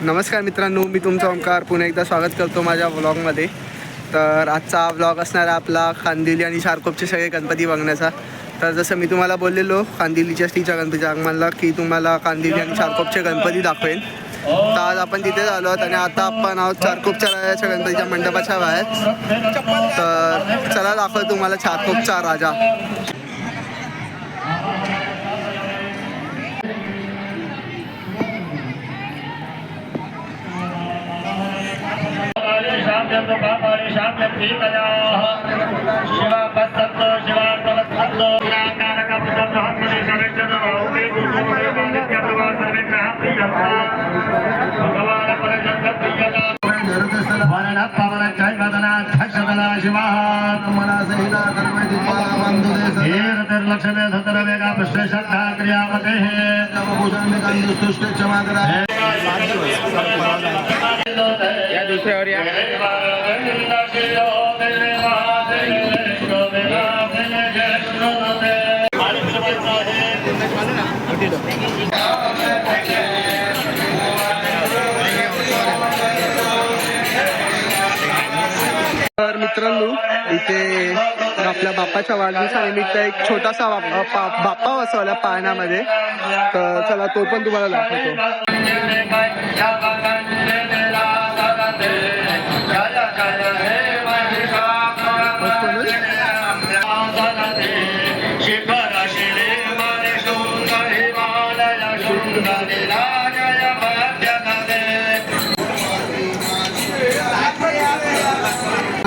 नमस्कार मित्रांनो, मी तुमचा ओंकार पुन्हा एकदा स्वागत करतो माझ्या व्लॉगमध्ये. तर आजचा व्लॉग असणार आहे आपला खांदिवली आणि शारकोपचे सगळे गणपती बघण्याचा. तर जसं मी तुम्हाला बोललेलो खांदिवलीच्या श्रीच्या गणपतीच्या आगमनाला की तुम्हाला खांदिवली आणि शारकोपचे गणपती दाखवेन. तर आज आपण तिथे आलो आहोत आणि आता आपण आहोत शारकोपच्या राजाच्या गणपतीच्या मंडपाच्या बाहेर. तर चला दाखव तुम्हाला शारकोपचा राजा. या दुसऱ्यावर या तर मित्रांनो, इथे आपल्या बाप्पाच्या वाढदिवसानिमित्त एक छोटासा बाप्पा बसवला पाळण्यामध्ये. तर चला तो पण तुम्हाला दाखवतो.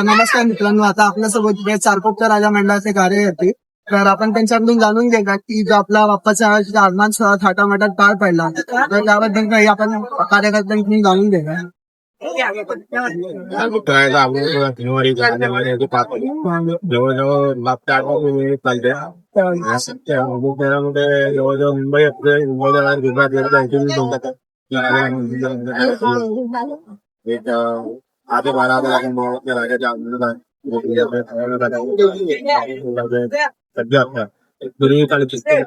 नमस्कार मित्रांनो, आता आपल्यासोबत शारकोपच्या राजा मंडळाचे कार्यकर्ते. तर आपण त्यांच्याकडून जाणून घेऊया की जो आपला बाप्पाचा आगमन सोहळा थाटामाटात पार पडला, तर त्याबद्दल काही आपण कार्यकर्त्यांकडून जाणून घेऊया. जवळजवळ मागच्या 8 महिने चालते. जवळजवळ मुंबई आधी 12,000 राजाच्या आंदोलन सध्या पूर्वी काळी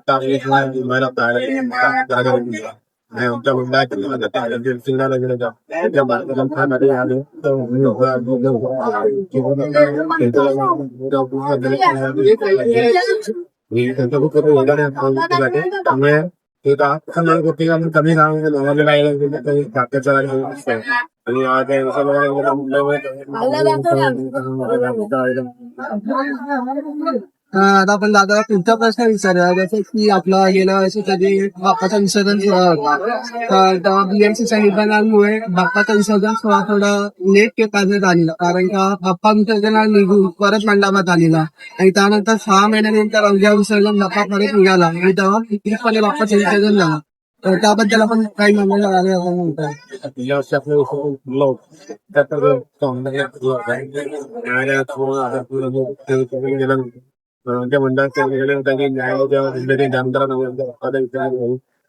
आमच्या मंडळात त्यामुळे कमी आता आपण दादाला पुढचा प्रश्न विचारूया. जसं की आपला गेल्या वर्षी कधी बाप्पाचा विसर्जन सोहळा होता, तर तेव्हा बीएमसीच्या निर्बंधांमुळे बाप्पाचा विसर्जन सोहळा थोडा लेट करण्यात आलेला, कारण का बाप्पा विसर्जनाला निघून परत मंडपात आलेला आणि त्यानंतर 6 महिन्यानंतर अवघ्या विसर्जन बाप्पा परत निघाला आणि तेव्हा निश्चितपणे बाप्पाचं विसर्जन झालं. तर त्याबद्दल आपण काही म्हणणार आले असं म्हणतात. त्या मंडळाच्या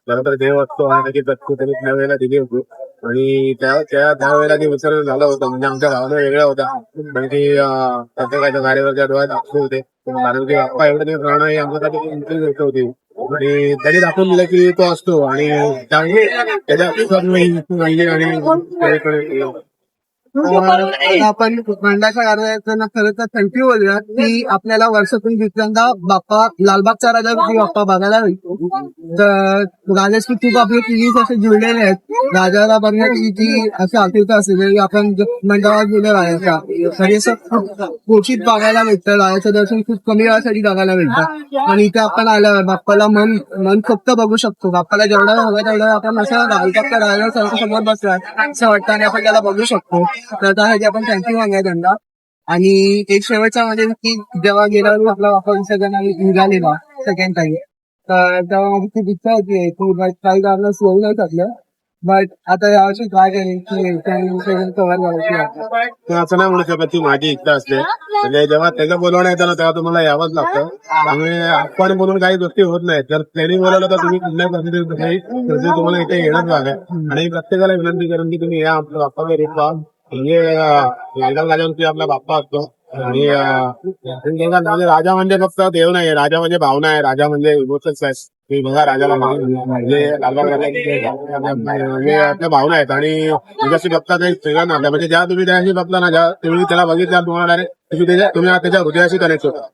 खरं तर देव असतो आणि त्यावेळेला दिली होती आणि त्यावेळेला ते विसर्जन झालं होतं. म्हणजे आमच्या भावना वेगळ्या होत्या, म्हणजे प्रत्येकाच्या गाडीवरच्या डोळ्यात दाखवत होते, कारण की बाप्पा एवढं दिवस राहणं ही आमच्यासाठी इंटरेस्ट गोष्ट होती आणि त्यांनी दाखवून दिलं की तो असतो आणि त्याच्या आपण मंडळाच्या कार्यकर्त्यांना खरं तर थँक्यू बोलूया की आपल्याला वर्षातून दुसऱ्यांदा बाप्पा लालबागचा राजा बाप्पा बघायला भेटतो. तर राजाची खूप आपले पिढीज असे जुळलेले आहेत. राजाला बघण्याची जी अशी आतुरता असेल आपण मंडळात गेले राजाच्या तरी असं खूप क्वचित बघायला भेटतं. राजाचं दर्शन खूप कमी वेळासाठी बघायला भेटतं आणि इथे आपण आल्यावर बाप्पाला मन फक्त बघू शकतो. बाप्पाला जेवढं हवं तेवढं आपण असं लालबागच्या राजाच्या समोर बसला असं वाटतं आणि आपण त्याला बघू शकतो. तर त्यासाठी आपण थँक्यू सांगाय त्यांना. आणि एक शेवटचा म्हणजे की जेव्हा गेल्यावर आपला बाप्पा विसर्जन निघालेला सेकंड टाइम, तर तेव्हा माझी खूप इच्छा होती की काही कारण सोडू नाही शकलं, बट आता यावर्षी ट्राय करेन की कव्हर करायची. असं नाही म्हणू शकत ती माझी इच्छा असते, म्हणजे जेव्हा त्याचं बोलवणं येतं ना तेव्हा तुम्हाला यावंच लागतं. त्यामुळे आपण बोलून काही गोष्टी होत नाही. जर त्यांनी बोलवलं तर तुम्ही कुठल्या परिस्थितीत तुम्हाला इथे येणंच लागेल आणि प्रत्येकाला विनंती करून की तुम्ही या आपल्या बाप्पा घरी पहा. म्हणजे लालबाग राजावरती आपला बाप्पा असतो आणि राजा म्हणजे फक्त देव नाही, राजा म्हणजे भावना आहे, राजा म्हणजे इमोशन्स आहे. की बघा राजाला म्हणजे लालबाग म्हणजे आपल्या भावना आहेत आणि जशी बघता ते सगळं ना म्हणजे ज्या तुम्ही त्याशी बघता ना ज्या तुम्ही त्याला बघितल्या तुम्हाला डायरेक्ट तुम्ही त्याच्या हृदयाशी कनेक्ट होता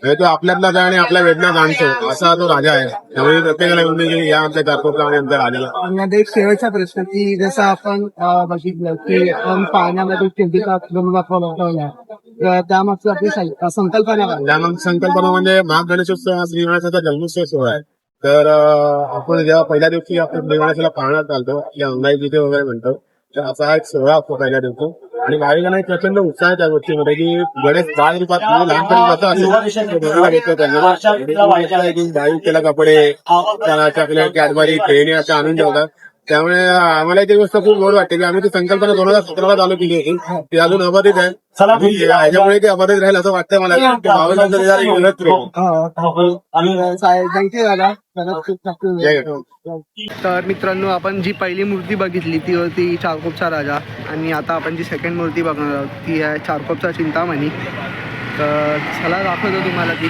म्हणजे तो आपल्यातलाच आहे आणि आपल्या वेदना जाणतो असा तो राजा आहे. त्यामुळे प्रत्येकाला येऊन म्हणजे या आमच्या कारकोटला आणि आमच्या राजाला. यामध्ये एक शेवटचा प्रश्न की जसं आपण बघितलं की आपण पाण्यामध्ये चिंतेचा दाखवला त्यामागची आपली संकल्पना काय? त्यामग संकल्पना म्हणजे माघ गणेशोत्सव हा श्री गणेशाचा जन्मोत्सव सोहळा आहे. तर आपण जेव्हा पहिल्या दिवशी आपण श्री गणेशाला पाहण्यात चालतो या अंगाई तिथे वगैरे म्हणतो तर असा एक सोहळा असतो पहिल्या दिवशी आणि भाविकांना एक प्रचंड उत्साह आहे त्या गोष्टीमध्ये की गणेश बाल रूपात म्हणजे लहानपणी कसं असेल बघायला घेतो त्यांना भाविक त्याला कपडे आपल्या कॅडबरी खेळणी असं आणून ठेवतात. त्यामुळे आम्हाला ती गोष्ट खूप गोड वाटते की आम्ही ती संकल्पना 2017 चालू केली होती ती अजून अबाधित आहे. ह्याच्यामुळे ती अबाधित राहील असं वाटतंय मला. थँक्यू दादा. तर मित्रांनो आपण जी पहिली मूर्ती बघितली ती होती चारकोपचा राजा आणि आता आपण जी सेकंड मूर्ती बघणार आहोत ती आहे चारकोपचा चिंतामणी. तर चला दाखवतो तुम्हाला ती.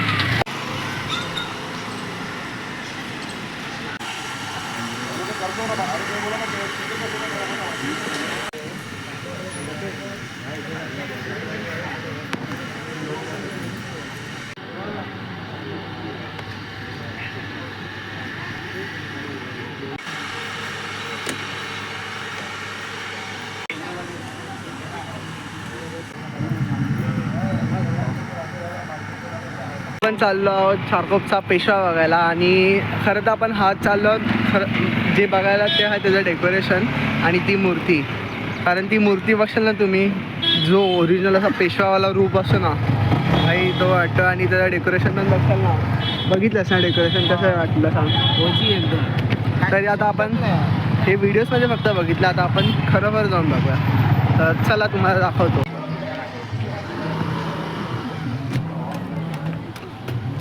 आपण चाललो आहोत चारकोपचा पेशवा बघायला आणि खरं तर आपण हात चाललो आहोत जे बघायला ते आहे त्याचं डेकोरेशन आणि ती मूर्ती. कारण ती मूर्ती बघशाल ना तुम्ही जो ओरिजिनल असा पेशवावाला रूप असतो ना भाई तो वाटतो आणि त्याचं डेकोरेशन पण बघशाल ना बघितलंस ना डेकोरेशन कसं वाटलं सांग ओजी एकदम. तरी आता आपण हे व्हिडिओजमध्ये फक्त बघितलं आता आपण खरोखर जाऊन बघूया. तर चला तुम्हाला दाखवतो.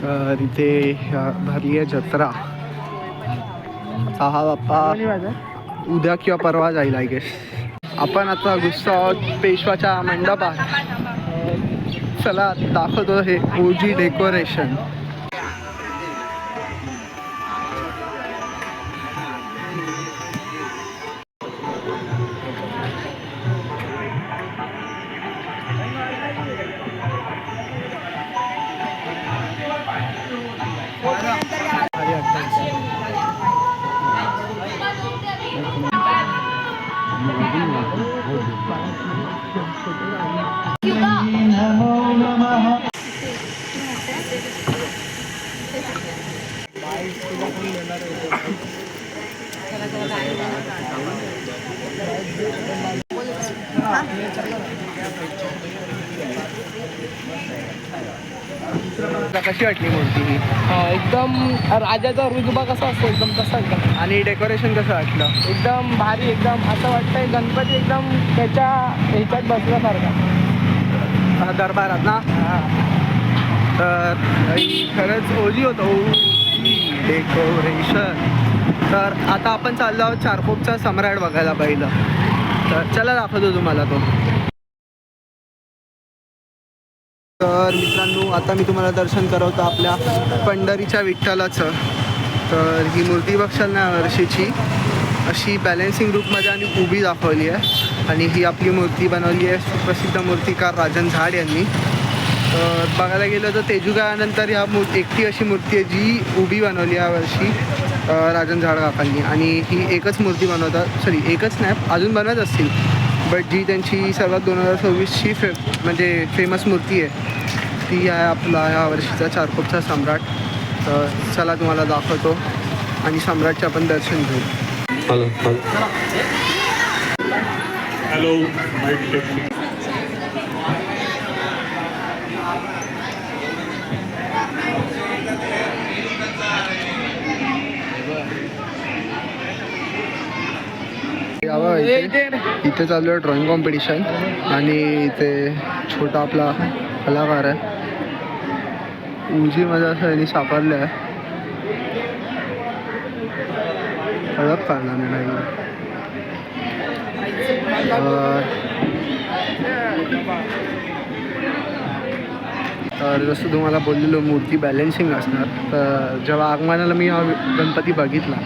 तर इथे भरली आहे जत्रा. हा बाप्पा उद्या किंवा परवा जाईल आय गेस. आपण आता घुसतो आहोत पेशवाच्या मंडपात. चला दाखवतो हे ओजी डेकोरेशन. कशी वाटली मूर्ती ही? एकदम राजाचा रुजबा कसा असतो एकदम तसा एकदम. आणि डेकोरेशन कसं वाटलं? एकदम भारी. एकदम असं वाटतंय गणपती एकदम त्याच्या ह्याच्यात बसल्यासारखा दरबारात ना. तर खरंच ओजी होतं डेकोरेशन. तर आता आपण चाललो आहोत चारकोपचा सम्राट बघायला पहिलं. तर चला दाखवतो तुम्हाला तो. तर मित्रांनो आता मी तुम्हाला दर्शन करवतो आपल्या पंढरीच्या विठ्ठलाचं. तर ही मूर्ती बघशाल ना वर्षीची अशी बॅलेन्सिंग ग्रुपमध्ये आणि उभी दाखवली आहे आणि ही आपली मूर्ती बनवली आहे सुप्रसिद्ध मूर्तिकार राजन झाड यांनी. तर बघायला गेलं तर तेजुगानंतर ह्या एकटी अशी मूर्ती आहे जी उभी बनवली आहे वर्षी राजन झाड काकांनी. आणि ही एकच मूर्ती बनवतात एकच नाही अजून बनवत असतील बट जी त्यांची सर्वात 2026ची म्हणजे फेमस मूर्ती आहे ती आहे आपला ह्या वर्षीचा चारकोपचा सम्राट. तर चला तुम्हाला दाखवतो आणि सम्राटचे आपण दर्शन घेऊ. हॅलो इथे चालू आहे ड्रॉइंग कॉम्पिटिशन आणि इथे छोटा आपला कलाकार आहे उंचीमध्ये असं यांनी साकारलं आहे. ओळख काढला नाही. तर जसं तुम्हाला बोललेलो मूर्ती बॅलेन्सिंग असणार. तर जेव्हा आगमनाला मी हा गणपती बघितला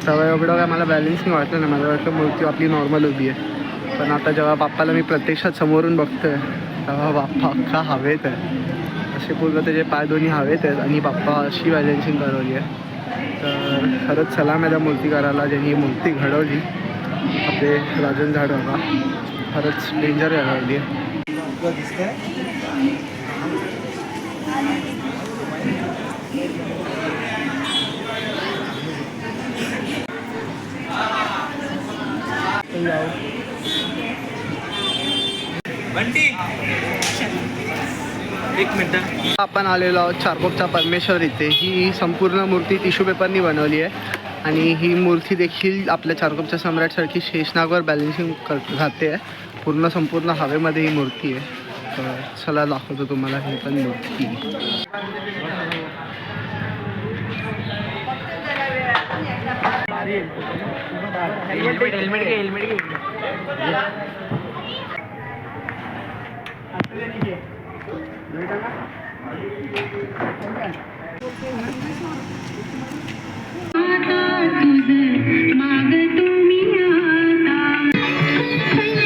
तेव्हा एवढं काय मला बॅलेन्सिंग वाटलं नाही. मला वाटलं मूर्ती आपली नॉर्मल उभी आहे. पण आता जेव्हा बाप्पाला मी प्रत्यक्षात समोरून बघतोय तेव्हा बाप्पा अख्खा हवेत आहे. असे पूर्ण त्याचे पाय दोन्ही हवेत आहेत आणि बाप्पा अशी बॅलेन्सिंग करवली आहे. तर खरंच सलाम आहे त्या मूर्तिकाराला ज्यांनी ही मूर्ती घडवली. आपले राजन झाड बाबा खरंच डेंजर घडवली आहे. आपण आलेलो आहोत चारकोपचा परमेश्वर इथे. ही संपूर्ण मूर्ती टिश्यू पेपरनी बनवली आहे आणि ही मूर्ती देखील आपल्या चारकोपच्या सम्राटसारखी शेषनागवर बॅलेन्सिंग राहते आहे. पूर्ण संपूर्ण हवेमध्ये ही मूर्ती आहे. तर चला दाखवतो तुम्हाला ही पण मूर्ती.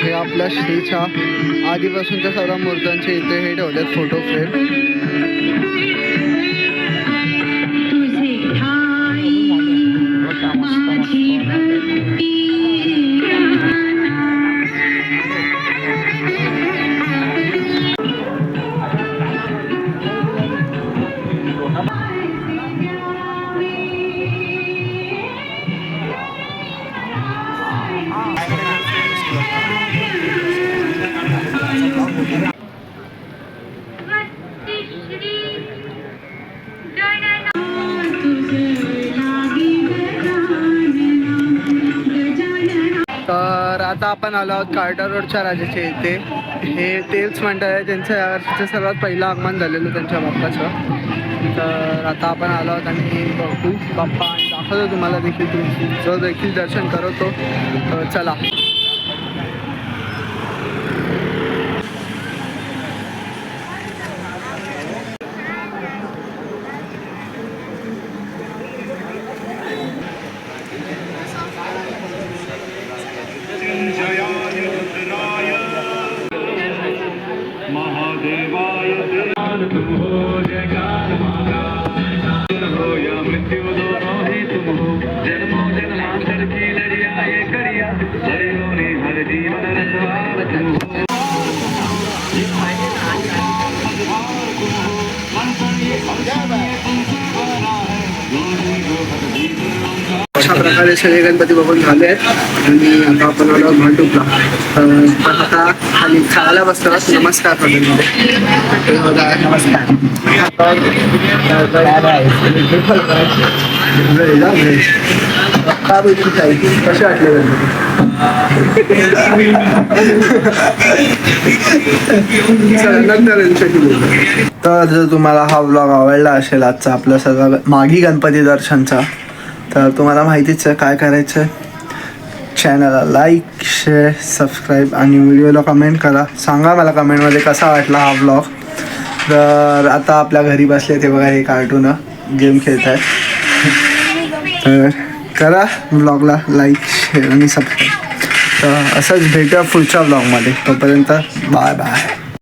हे आपल्या श्रीच्या आधीपासूनच्या सर्व मूर्त्यांचे इथे हे ठेवलेत फोटो फ्रेम. तर आता आपण आलो आहोत कार्टर रोडच्या राजाच्या इथे. हे तेच मंडळ आहे त्यांचं या वर्षीचं सर्वात पहिलं आगमन झालेलं त्यांच्या बाप्पाचं. तर आता आपण आलो आहोत आणि बघू बाप्पा आणि दाखवतो तुम्हाला देखील. तुम्ही जो देखील दर्शन करवतो. तर चला. अशा प्रकारे सगळे गणपती बघून झाले आहेत आणि आता आपण आलो भांडूपला. पण आता खाली खायला बसतो. नमस्कार नमस्कार. कसे वाटले तर जर तुम्हाला हा व्लॉग आवडला असेल आजचा आपला सर्व माघी गणपती दर्शनचा, तर तुम्हाला माहितीच आहे काय करायचं आहे. चॅनलला लाईक, शेअर, सबस्क्राईब आणि व्हिडिओला कमेंट करा. सांगा मला कमेंटमध्ये कसा वाटला हा व्लॉग. तर आता आपल्या घरी बसले ते बघा हे कार्टून गेम खेळत आहेत. तर करा व्लॉगला लाईक, शेअर आणि सबस्क्राईब. तर असंच भेटूया पुढच्या व्लॉगमध्ये. तोपर्यंत बाय बाय.